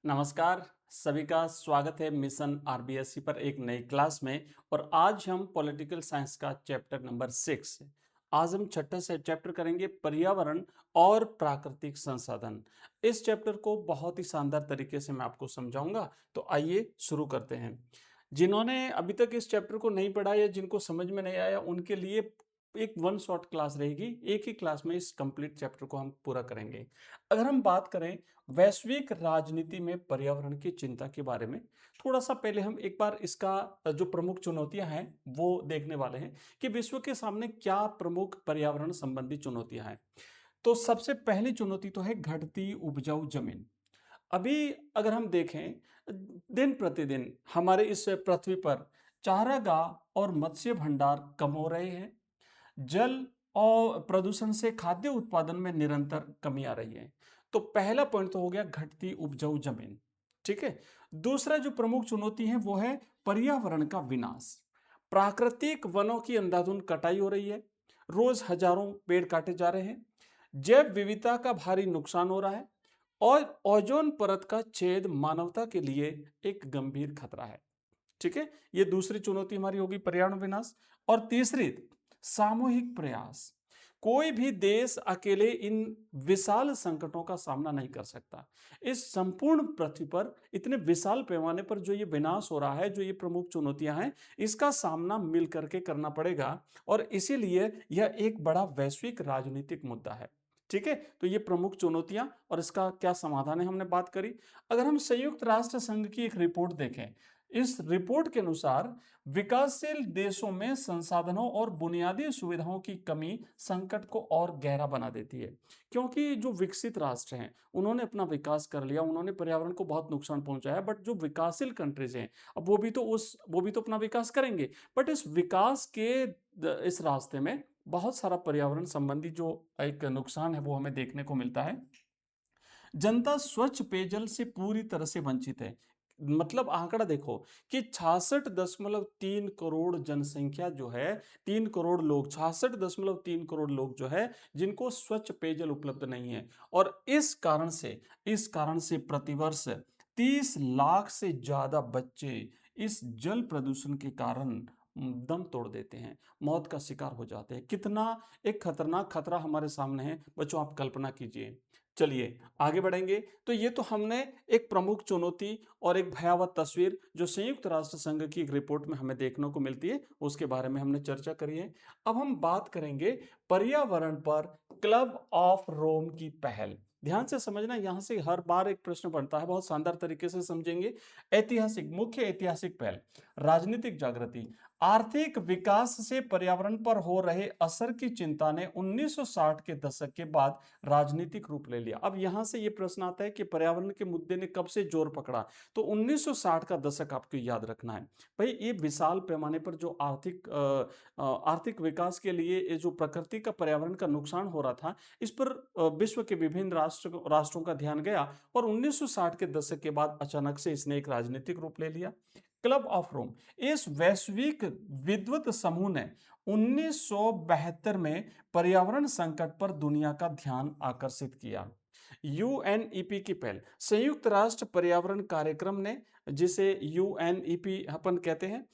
नमस्कार, सभी का स्वागत है मिशन आरबीएससी पर एक नई क्लास में। और आज हम पॉलिटिकल साइंस का चैप्टर नंबर 6, आज हम छठा से चैप्टर करेंगे, पर्यावरण और प्राकृतिक संसाधन। इस चैप्टर को बहुत ही शानदार तरीके से मैं आपको समझाऊंगा, तो आइए शुरू करते हैं। जिन्होंने अभी तक इस चैप्टर को नहीं पढ़ा या जिनको समझ में नहीं आया, उनके लिए एक वन शॉट क्लास रहेगी। एक ही क्लास में इस कंप्लीट चैप्टर को हम पूरा करेंगे। अगर हम बात करें वैश्विक राजनीति में पर्यावरण की चिंता के बारे में, थोड़ा सा पहले हम एक बार इसका जो प्रमुख चुनौतियां हैं वो देखने वाले हैं कि विश्व के सामने क्या प्रमुख पर्यावरण संबंधी चुनौतियां हैं। तो सबसे पहली चुनौती तो है घटती उपजाऊ जमीन। अभी अगर हम देखें, दिन प्रतिदिन हमारे इस पृथ्वी पर चारागाह और मत्स्य भंडार कम हो रहे हैं। जल और प्रदूषण से खाद्य उत्पादन में निरंतर कमी आ रही है। तो पहला पॉइंट तो हो गया घटती उपजाऊ जमीन। ठीक है। दूसरा जो प्रमुख चुनौती है वो है पर्यावरण का विनाश। प्राकृतिक वनों की अंधाधुंध कटाई हो रही है। रोज हजारों पेड़ काटे जा रहे हैं। जैव विविधता का भारी नुकसान हो रहा है। और ओजोन परत का छेद मानवता के लिए एक गंभीर खतरा है। ठीक है। ये दूसरी चुनौती हमारी होगी पर्यावरण विनाश। और तीसरी, सामूहिक प्रयास। कोई भी देश अकेले इन विशाल संकटों का सामना नहीं कर सकता। इस संपूर्ण पृथ्वी पर इतने विशाल पैमाने पर जो ये विनाश हो रहा है, जो ये प्रमुख चुनौतियां हैं, इसका सामना मिल करके करना पड़ेगा। और इसीलिए यह एक बड़ा वैश्विक राजनीतिक मुद्दा है। ठीक है। तो ये प्रमुख चुनौतियां और इसका क्या समाधान है हमने बात करी। अगर हम संयुक्त राष्ट्र संघ की एक रिपोर्ट देखें, इस रिपोर्ट के अनुसार विकासशील देशों में संसाधनों और बुनियादी सुविधाओं की कमी संकट को और गहरा बना देती है। क्योंकि जो विकसित राष्ट्र हैं उन्होंने अपना विकास कर लिया, उन्होंने पर्यावरण को बहुत नुकसान पहुंचाया, बट जो विकासशील कंट्रीज हैं अब वो भी तो अपना विकास करेंगे। बट इस विकास के इस रास्ते में बहुत सारा पर्यावरण संबंधी जो एक नुकसान है वो हमें देखने को मिलता है। जनता स्वच्छ पेयजल से पूरी तरह से वंचित है। मतलब आंकड़ा देखो कि 66.3 करोड़ जनसंख्या जो है, 3 करोड़ लोग, 66.3 करोड़ लोग जो है जिनको स्वच्छ पेयजल उपलब्ध नहीं है। और इस कारण से प्रतिवर्ष 30 लाख से ज्यादा बच्चे इस जल प्रदूषण के कारण दम तोड़ देते हैं, मौत का शिकार हो जाते हैं। कितना एक खतरनाक खतरा हमारे सामने है बच्चों, आप कल्पना कीजिए। चलिए आगे बढ़ेंगे। तो ये तो हमने एक प्रमुख चुनौती और एक भयावह तस्वीर जो संयुक्त राष्ट्र संघ की एक रिपोर्ट में हमें देखने को मिलती है उसके बारे में हमने चर्चा करी है। अब हम बात करेंगे पर्यावरण पर क्लब ऑफ रोम की पहल। ध्यान से समझना, यहां से हर बार एक प्रश्न बनता है, बहुत शानदार तरीके से समझेंगे। मुख्य ऐतिहासिक पहल, राजनीतिक जागृति। आर्थिक विकास से पर्यावरण पर हो रहे असर की चिंता ने 1960 के दशक के बाद राजनीतिक रूप ले लिया। अब यहां से यह प्रश्न आता है कि पर्यावरण के मुद्दे ने कब से जोर पकड़ा। तो 1960 का दशक आपको याद रखना है। भाई ये विशाल पैमाने पर जो आर्थिक विकास के लिए ये जो प्रकृति का पर्यावरण का नुकसान हो रहा था, इस पर विश्व के विभिन्न राष्ट्रों का ध्यान गया। और 1960 के दशक के बाद अचानक से इसने एक राजनीतिक रूप ले लिया। क्लब ऑफ रोम, इस वैश्विक विद्वत समूह ने 1972 में पर्यावरण संकट पर दुनिया का ध्यान आकर्षित किया। यूएनईपी की पहल, संयुक्त राष्ट्र पर्यावरण कार्यक्रम ने, जिसे यूएनईपी अपन कहते हैं,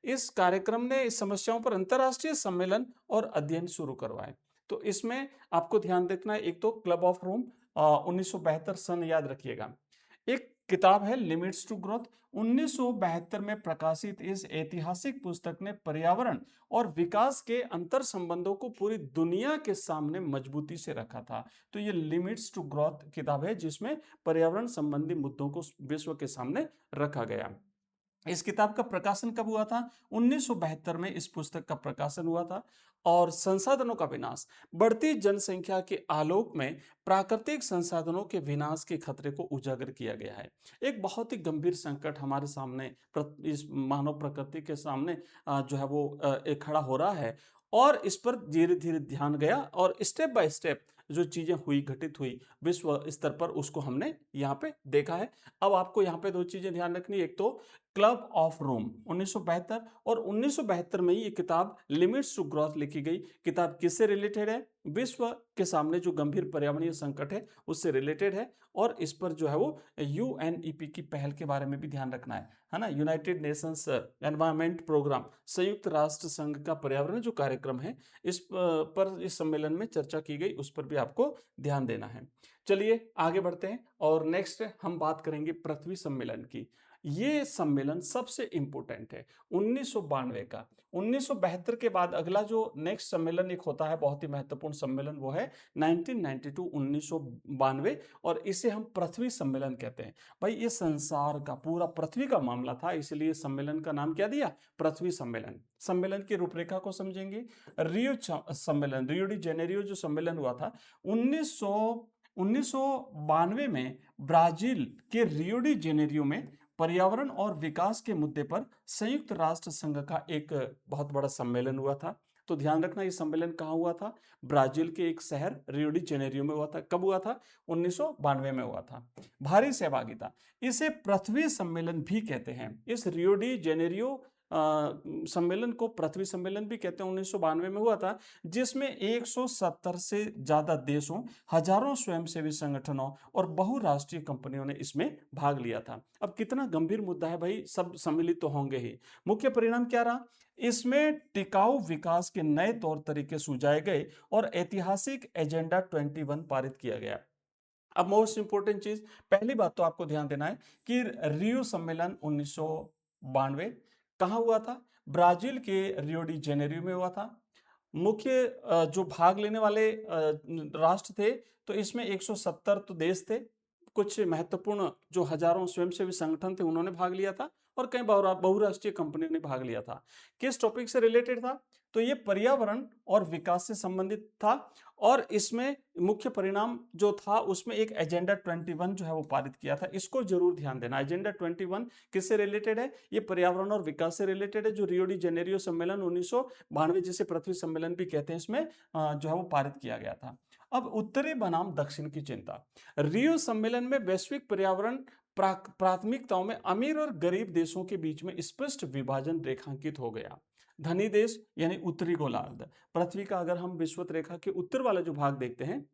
इस कार्यक्रम ने इस समस्याओं पर अंतरराष्ट्रीय सम्मेलन और अध्ययन शुरू करवाए। तो इसमें आपको ध्यान रखना है, एक तो क्लब ऑफ रोम 1972 सन याद रखिएगा। एक किताब है लिमिट्स टू ग्रोथ, 1972 में प्रकाशित इस ऐतिहासिक पुस्तक ने पर्यावरण और विकास के अंतर संबंधों को पूरी दुनिया के सामने मजबूती से रखा था। तो ये लिमिट्स टू ग्रोथ किताब है जिसमें पर्यावरण संबंधी मुद्दों को विश्व के सामने रखा गया। इस किताब का प्रकाशन कब हुआ था? 1972 में इस पुस्तक का प्रकाशन हुआ था। और संसाधनों का विनाश, बढ़ती जनसंख्या के आलोक में प्राकृतिक संसाधनों के विनाश के खतरे को उजागर किया गया है। एक बहुत ही गंभीर संकट हमारे सामने इस मानव प्रकृति के सामने जो है वो एक खड़ा हो रहा है। और इस पर धीरे धीरे ध्यान गया और स्टेप बाय स्टेप जो चीजें घटित हुई विश्व स्तर पर, उसको हमने यहाँ पे देखा है। अब आपको यहाँ पे दो चीजें ध्यान रखनी, एक तो क्लब ऑफ रोम 1972, और 1972 में ही ये किताब लिमिट्स टू ग्रोथ लिखी गई। किताब किससे रिलेटेड है? विश्व के सामने जो गंभीर पर्यावरणीय संकट है उससे रिलेटेड है, और इस पर जो है वो यूएनईपी की पहल के बारे में भी ध्यान रखना है ना। यूनाइटेड नेशंस एनवायरनमेंट प्रोग्राम, संयुक्त राष्ट्र संघ का पर्यावरण जो कार्यक्रम है, इस पर इस सम्मेलन में चर्चा की गई, उस पर भी आपको ध्यान देना है। चलिए आगे बढ़ते हैं और नेक्स्ट हम बात करेंगे पृथ्वी सम्मेलन की। ये सम्मेलन सबसे इंपॉर्टेंट है 1992 का। 1972 के बाद अगला जो नेक्स्ट सम्मेलन एक होता है बहुत ही महत्वपूर्ण सम्मेलन, वो है 1992 और इसे हम पृथ्वी सम्मेलन कहते हैं। भाई ये संसार का पूरा पृथ्वी का मामला था, इसलिए सम्मेलन का नाम क्या दिया, पृथ्वी सम्मेलन। सम्मेलन की रूपरेखा को समझेंगे। रियो सम्मेलन, रियो डी जेनेरियो जो सम्मेलन हुआ था 1992 में ब्राजील के रियो डी जेनेरियो में पर्यावरण और विकास के मुद्दे पर संयुक्त राष्ट्र संघ का एक बहुत बड़ा सम्मेलन हुआ था। तो ध्यान रखना ये सम्मेलन कहाँ हुआ था, ब्राजील के एक शहर रियो डी जेनेरियो में हुआ था। कब हुआ था, 1992 में हुआ था। भारी सहभागिता, इसे पृथ्वी सम्मेलन भी कहते हैं। इस रियो डी जेनेरियो सम्मेलन को पृथ्वी सम्मेलन भी कहते हैं। 1992 में हुआ था, जिसमें 170 से ज्यादा देशों, हजारों स्वयंसेवी संगठनों और बहुराष्ट्रीय कंपनियों ने इसमें भाग लिया था। अब कितना गंभीर मुद्दा है भाई, सब सम्मिलित तो होंगे ही। मुख्य परिणाम क्या रहा, इसमें टिकाऊ विकास के नए तौर तरीके सुझाए गए और ऐतिहासिक एजेंडा 21 पारित किया गया। अब मोस्ट इंपोर्टेंट चीज, पहली बात तो आपको ध्यान देना है कि रियो सम्मेलन 1992 कहाँ हुआ था, ब्राजील के रियो डी जेनेरियो में हुआ था। मुख्य जो भाग लेने वाले राष्ट्र थे, तो इसमें 170 तो देश थे, कुछ महत्वपूर्ण जो हजारों स्वयंसेवी संगठन थे उन्होंने भाग लिया था, और कई बहुराष्ट्रीय कंपनियों ने भाग लिया था। किस टॉपिक से रिलेटेड था, तो ये पर्यावरण और विकास से संबंधित था, और इसमें मुख्य परिणाम जो था उसमें एक एजेंडा 21 जो है वो पारित किया था। इसको जरूर ध्यान देना, एजेंडा 21 किससे रिलेटेड है, ये पर्यावरण और विकास से रिलेटेड है, जो रियो डी जेनेरियो सम्मेलन 1992 जिसे पृथ्वी सम्मेलन भी कहते हैं, इसमें जो है वो पारित किया गया था। अब उत्तरी बनाम दक्षिण की चिंता, रियो सम्मेलन में वैश्विक पर्यावरण प्राथमिकताओं में अमीर और गरीब देशों के बीच में स्पष्ट विभाजन रेखांकित हो गया। धनी देश यानी उत्तरी गोलार्ध, पृथ्वी का अगर हम विषुवत रेखा के उत्तर वाला जो भाग देखते हैं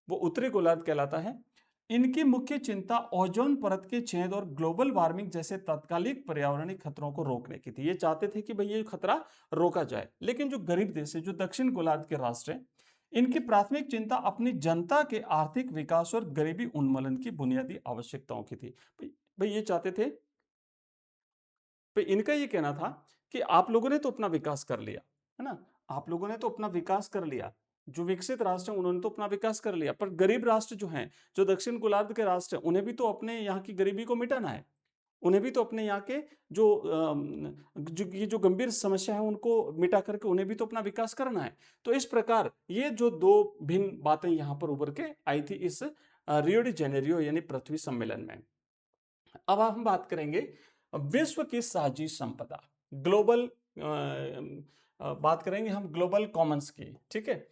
वो उत्तरी गोलार्ध कहलाता है। इनकी मुख्य चिंता ओजोन परत के छेद और ग्लोबल वार्मिंग जैसे तात्कालिक पर्यावरणीय खतरों को रोकने की थी। ये चाहते थे कि भाई ये खतरा रोका जाए। लेकिन जो गरीब देश है, जो दक्षिण गोलार्ध के राष्ट्र हैं, इनकी प्राथमिक चिंता अपनी जनता के आर्थिक विकास और गरीबी उन्मूलन की बुनियादी आवश्यकताओं की थी। भाई ये चाहते थे, भाई इनका ये कहना था कि आप लोगों ने तो अपना विकास कर लिया, है ना, आप लोगों ने तो अपना विकास कर लिया, जो विकसित राष्ट्र हैं उन्होंने तो अपना विकास कर लिया, पर गरीब राष्ट्र जो हैं, जो दक्षिण गोलार्ध के राष्ट्र हैं, उन्हें भी तो अपने यहाँ की गरीबी को मिटाना है। उन्हें भी तो अपने यहाँ के जो गंभीर समस्या है उनको मिटा करके उन्हें भी तो अपना विकास करना है। तो इस प्रकार ये जो दो भिन्न बातें यहाँ पर उभर के आई थी इस रियो डी जेनेरियो यानी पृथ्वी सम्मेलन में। अब हम बात करेंगे विश्व की साझी संपदा, ग्लोबल बात करेंगे हम ग्लोबल कॉमन्स की। ठीक है,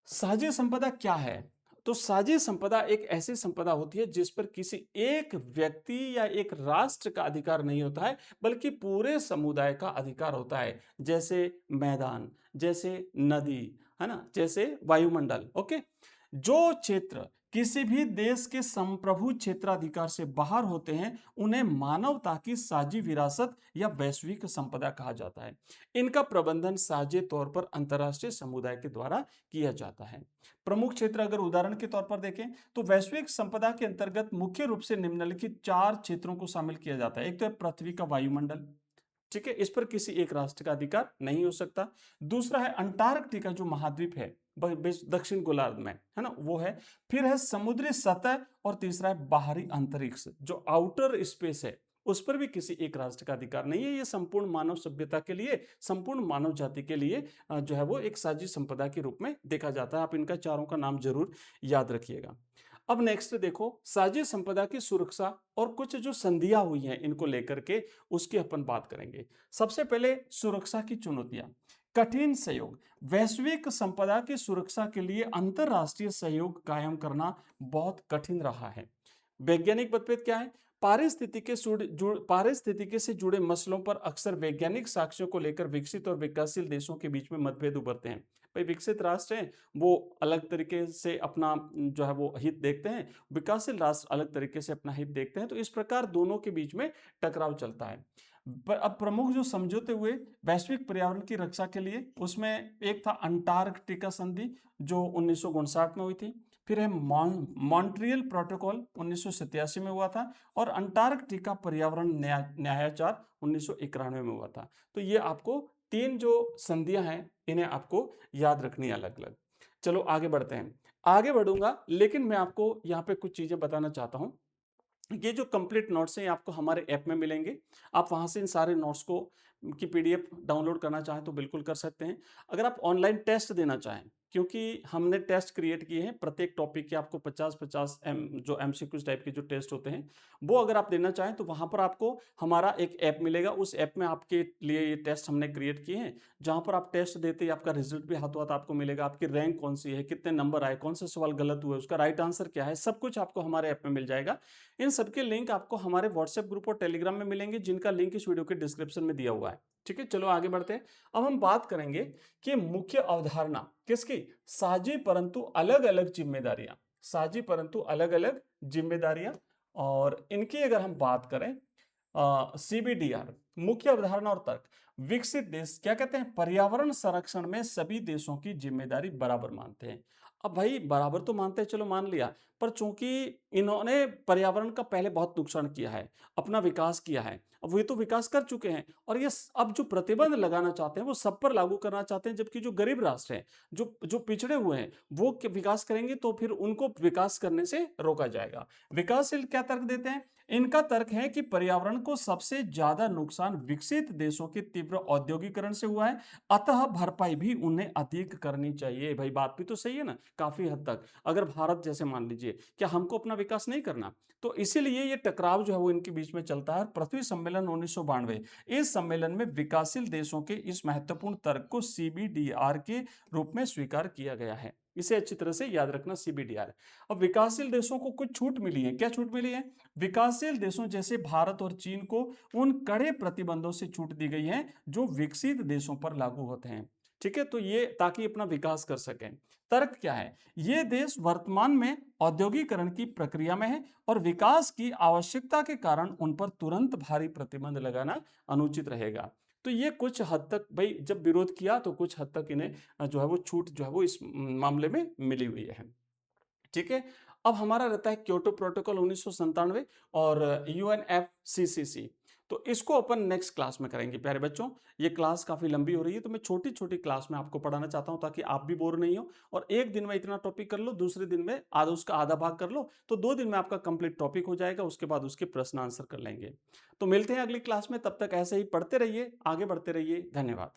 साझी संपदा क्या है, तो साझी संपदा एक ऐसी संपदा होती है जिस पर किसी एक व्यक्ति या एक राष्ट्र का अधिकार नहीं होता है, बल्कि पूरे समुदाय का अधिकार होता है। जैसे मैदान, जैसे नदी, है ना, जैसे वायुमंडल। ओके, जो क्षेत्र किसी भी देश के संप्रभु क्षेत्राधिकार से बाहर होते हैं उन्हें मानवता की साझी विरासत या वैश्विक संपदा कहा जाता है। इनका प्रबंधन साझे तौर पर अंतर्राष्ट्रीय समुदाय के द्वारा किया जाता है। प्रमुख क्षेत्र अगर उदाहरण के तौर पर देखें तो वैश्विक संपदा के अंतर्गत मुख्य रूप से निम्नलिखित 4 क्षेत्रों को शामिल किया जाता है। एक तो है पृथ्वी का वायुमंडल, ठीक है, इस पर किसी एक राष्ट्र का अधिकार नहीं हो सकता। दूसरा है अंटार्कटिका जो महाद्वीप है दक्षिण गोलार्ध में, है ना, वो है। फिर है समुद्री सतह, और तीसरा है बाहरी अंतरिक्ष जो आउटर स्पेस है, उस पर भी किसी एक राष्ट्र का अधिकार नहीं है। ये संपूर्ण मानव सभ्यता के लिए, संपूर्ण मानव जाति के लिए जो है वो एक साझी संपदा के रूप में देखा जाता है। आप इनका चारों का नाम जरूर याद रखिएगा। अब नेक्स्ट देखो साझी संपदा की सुरक्षा और कुछ जो संधियां हुई हैं इनको लेकर के उसकी अपन बात करेंगे। सबसे पहले सुरक्षा की चुनौतियां, कठिन सहयोग, वैश्विक संपदा की सुरक्षा के लिए अंतरराष्ट्रीय सहयोग कायम करना बहुत कठिन रहा है। वैज्ञानिक मतभेद क्या है, पारिस्थितिकी से जुड़े मसलों पर अक्सर वैज्ञानिक साक्ष्यों को लेकर विकसित और विकासशील देशों के बीच में मतभेद उभरते हैं। भाई विकसित राष्ट्र हैं, वो अलग तरीके से अपना जो है वो हित देखते हैं, विकासशील राष्ट्र अलग तरीके से अपना हित देखते हैं, तो इस प्रकार दोनों के बीच में टकराव चलता है। अब प्रमुख जो समझौते हुए वैश्विक पर्यावरण की रक्षा के लिए, उसमें एक था अंटार्कटिका संधि जो 1959 में हुई थी, फिर है मॉन्ट्रियल प्रोटोकॉल 1987 में हुआ था, और अंटार्कटिका पर्यावरण न्यायाचार 1991 में हुआ था। तो ये आपको तीन जो संधियां हैं इन्हें आपको याद रखनी है अलग अलग। चलो आगे बढ़ते हैं। आगे बढ़ूंगा लेकिन मैं आपको यहाँ पे कुछ चीजें बताना चाहता हूँ। ये जो कंप्लीट नोट्स हैं ये आपको हमारे ऐप में मिलेंगे। आप वहाँ से इन सारे नोट्स को की पीडीएफ डाउनलोड करना चाहें तो बिल्कुल कर सकते हैं। अगर आप ऑनलाइन टेस्ट देना चाहें, क्योंकि हमने टेस्ट क्रिएट किए हैं प्रत्येक टॉपिक के, आपको 50-50 जो एमसीक्यूज टाइप के जो टेस्ट होते हैं वो अगर आप देना चाहें तो वहाँ पर आपको हमारा एक ऐप मिलेगा। उस ऐप में आपके लिए ये टेस्ट हमने क्रिएट किए हैं, जहाँ पर आप टेस्ट देते ही आपका रिजल्ट भी हाथों हाथ आपको मिलेगा, आपकी रैंक कौन सी है, कितने नंबर आए, कौन सा सवाल गलत हुआ, उसका राइट आंसर क्या है, सब कुछ आपको हमारे ऐप में मिल जाएगा। इन सबके लिंक आपको हमारे व्हाट्सएप ग्रुप और टेलीग्राम में मिलेंगे, जिनका लिंक इस वीडियो के डिस्क्रिप्शन में दिया हुआ है। ठीक है, चलो आगे बढ़ते हैं। अब हम बात करेंगे कि मुख्य अवधारणा किसकी, साझी परंतु अलग अलग जिम्मेदारियां, साझी परंतु अलग अलग जिम्मेदारियां। और इनकी अगर हम बात करें, सीबीडीआर मुख्य अवधारणा और तर्क। विकसित देश क्या कहते हैं, पर्यावरण संरक्षण में सभी देशों की जिम्मेदारी बराबर मानते हैं। अब भाई बराबर तो मानते हैं, चलो मान लिया, पर चूंकि इन्होंने पर्यावरण का पहले बहुत नुकसान किया है, अपना विकास किया है, अब वे तो विकास कर चुके हैं, और ये अब जो प्रतिबंध लगाना चाहते हैं वो सब पर लागू करना चाहते हैं, जबकि जो गरीब राष्ट्र हैं, जो जो पिछड़े हुए हैं, वो विकास करेंगे तो फिर उनको विकास करने से रोका जाएगा। विकासशील क्या तर्क देते हैं, इनका तर्क है कि पर्यावरण को सबसे ज्यादा नुकसान विकसित देशों के तीव्र औद्योगिकरण से हुआ है, अतः भरपाई भी उन्हें अधिक करनी चाहिए। भाई बात भी तो सही है ना, काफी हद तक। अगर भारत जैसे मान लीजिए, क्या हमको अपना विकास नहीं करना, तो इसीलिए ये टकराव जो है वो इनके बीच में चलता है। पृथ्वी सम्मेलन 1992, इस सम्मेलन में विकासशील देशों के इस महत्वपूर्ण तर्क को सीबीडीआर के रूप में स्वीकार किया गया है। इसे अच्छी तरह से याद रखना, सीबीडीआर। अब विकासशील देशों को कुछ छूट मिली है, क्या छूट मिली है, विकासशील देशों जैसे भारत और चीन को उन कड़े प्रतिबंधों से छूट दी गई है जो विकसित देशों पर लागू होते हैं। ठीक है, तो ये ताकि अपना विकास कर सकें। तर्क क्या है, ये देश वर्तमान में औद्योगिकरण की प्रक्रिया में है और विकास की आवश्यकता के कारण उन पर तुरंत भारी प्रतिबंध लगाना अनुचित रहेगा। तो ये कुछ हद तक भाई जब विरोध किया तो कुछ हद तक इन्हें जो है वो छूट जो है वो इस मामले में मिली हुई है। ठीक है, अब हमारा रहता है क्योटो प्रोटोकॉल 1997 और यूएनएफसीसीसी। तो इसको अपन नेक्स्ट क्लास में करेंगे प्यारे बच्चों। ये क्लास काफी लंबी हो रही है, तो मैं छोटी छोटी क्लास में आपको पढ़ाना चाहता हूं ताकि आप भी बोर नहीं हो, और एक दिन में इतना टॉपिक कर लो, दूसरे दिन में आधा उसका आधा भाग कर लो, तो 2 दिन में आपका कंप्लीट टॉपिक हो जाएगा। उसके बाद उसके प्रश्न आंसर कर लेंगे। तो मिलते हैं अगली क्लास में, तब तक ऐसे ही पढ़ते रहिए, आगे बढ़ते रहिए। धन्यवाद।